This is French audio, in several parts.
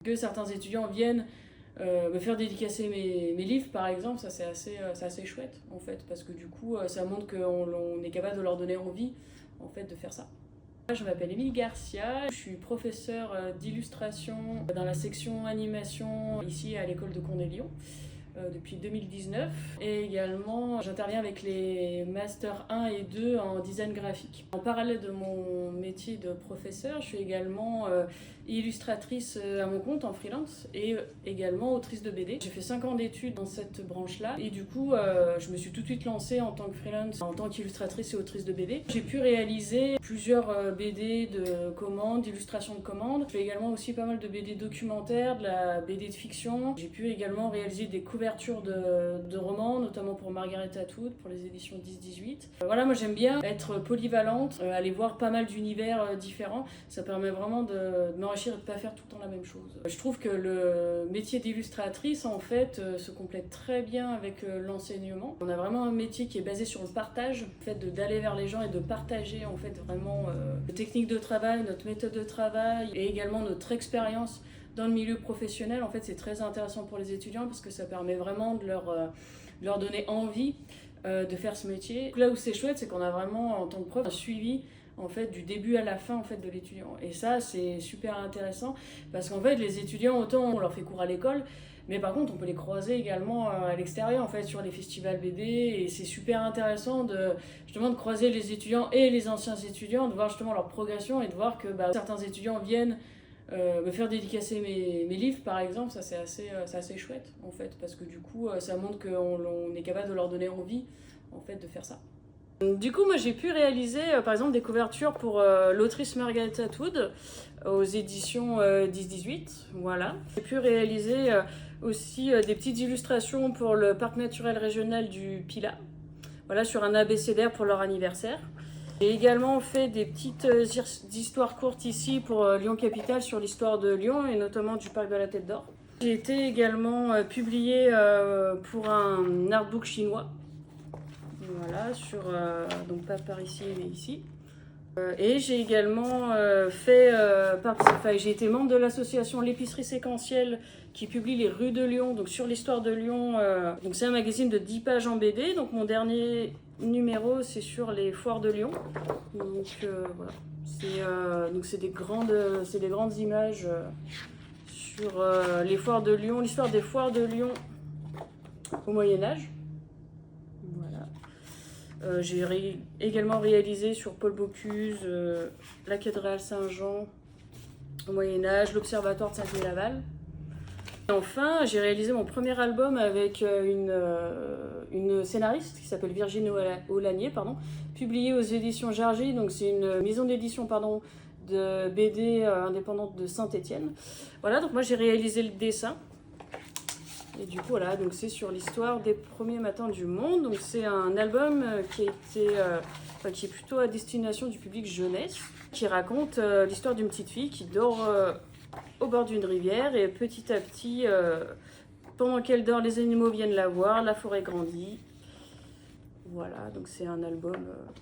Que certains étudiants viennent me faire dédicacer mes livres, par exemple, ça c'est assez chouette en fait, parce que du coup ça montre qu'on est capable de leur donner envie en fait de faire ça. Je m'appelle Émilie Garcia, je suis professeure d'illustration dans la section animation ici à l'école de Condé-Lyon depuis 2019, et également j'interviens avec les Master 1 et 2 en design graphique. En parallèle de mon métier de professeur, je suis également illustratrice à mon compte en freelance et également autrice de BD. J'ai fait 5 ans d'études dans cette branche-là et du coup je me suis tout de suite lancée en tant que freelance, en tant qu'illustratrice et autrice de BD. J'ai pu réaliser plusieurs BD de commande, d'illustration de commande. Je fais également aussi pas mal de BD documentaires, de la BD de fiction. J'ai pu également réaliser des couvertures de romans, notamment pour Margaret Atwood, pour les éditions 10-18. Voilà, moi j'aime bien être polyvalente, aller voir pas mal d'univers différents. Ça permet vraiment de m'enrichir et de ne pas faire tout le temps la même chose. Je trouve que le métier d'illustratrice en fait se complète très bien avec l'enseignement. On a vraiment un métier qui est basé sur le partage, le fait d'aller vers les gens et de partager en fait vraiment nos techniques de travail, notre méthode de travail et également notre expérience dans le milieu professionnel. En fait, c'est très intéressant pour les étudiants parce que ça permet vraiment de leur donner envie de faire ce métier. Là où c'est chouette, c'est qu'on a vraiment en tant que prof un suivi en fait du début à la fin en fait de l'étudiant, et ça c'est super intéressant parce qu'en fait les étudiants, autant on leur fait cours à l'école, mais par contre on peut les croiser également à l'extérieur en fait sur les festivals BD, et c'est super intéressant de justement de croiser les étudiants et les anciens étudiants, de voir justement leur progression et de voir que certains étudiants viennent me faire dédicacer mes livres par exemple. Ça c'est assez chouette en fait, parce que du coup ça montre qu'on est capable de leur donner envie en fait de faire ça. Du coup, moi j'ai pu réaliser par exemple des couvertures pour l'autrice Margaret Atwood aux éditions 10-18. Voilà. J'ai pu réaliser aussi des petites illustrations pour le parc naturel régional du Pilat, voilà, sur un abécédaire pour leur anniversaire. J'ai également fait des petites histoires courtes ici pour Lyon Capitale sur l'histoire de Lyon et notamment du parc de la Tête d'Or. J'ai été également publiée pour un artbook chinois. Voilà, sur, donc pas par ici, mais ici. Et j'ai également j'ai été membre de l'association L'épicerie séquentielle qui publie les rues de Lyon, donc sur l'histoire de Lyon. Donc c'est un magazine de 10 pages en BD. Donc mon dernier numéro, c'est sur les foires de Lyon. Donc voilà, c'est des grandes images sur les foires de Lyon, l'histoire des foires de Lyon au Moyen-Âge. J'ai également réalisé sur Paul Bocuse, la cathédrale Saint-Jean au Moyen-Âge, l'observatoire de Saint-Denis-Laval. Et enfin, j'ai réalisé mon premier album avec une scénariste qui s'appelle Virginie Aulagnier, publié aux éditions Jargy. Donc c'est une maison d'édition de BD indépendante de Saint-Étienne. Voilà, donc moi j'ai réalisé le dessin. Et du coup, voilà, donc c'est sur l'histoire des premiers matins du monde. Donc c'est un album qui est plutôt à destination du public jeunesse, qui raconte l'histoire d'une petite fille qui dort au bord d'une rivière, et petit à petit, pendant qu'elle dort, les animaux viennent la voir, la forêt grandit. Voilà, donc c'est un album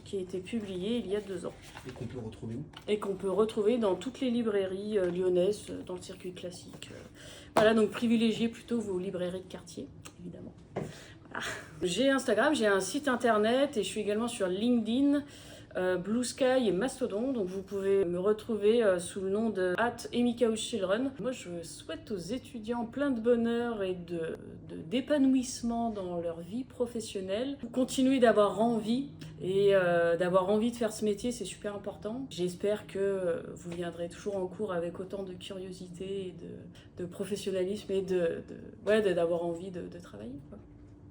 qui a été publié il y a 2 ans. Et qu'on peut retrouver où? Et qu'on peut retrouver dans toutes les librairies lyonnaises, dans le circuit classique. Voilà, donc privilégiez plutôt vos librairies de quartier, évidemment. Voilà. J'ai Instagram, j'ai un site internet et je suis également sur LinkedIn, Blue Sky et Mastodon. Donc vous pouvez me retrouver sous le nom de @emikaoschildren. Moi je souhaite aux étudiants plein de bonheur et d'épanouissement dans leur vie professionnelle. Continuez d'avoir envie et d'avoir envie de faire ce métier, c'est super important. J'espère que vous viendrez toujours en cours avec autant de curiosité et de professionnalisme et d'avoir envie de travailler, quoi.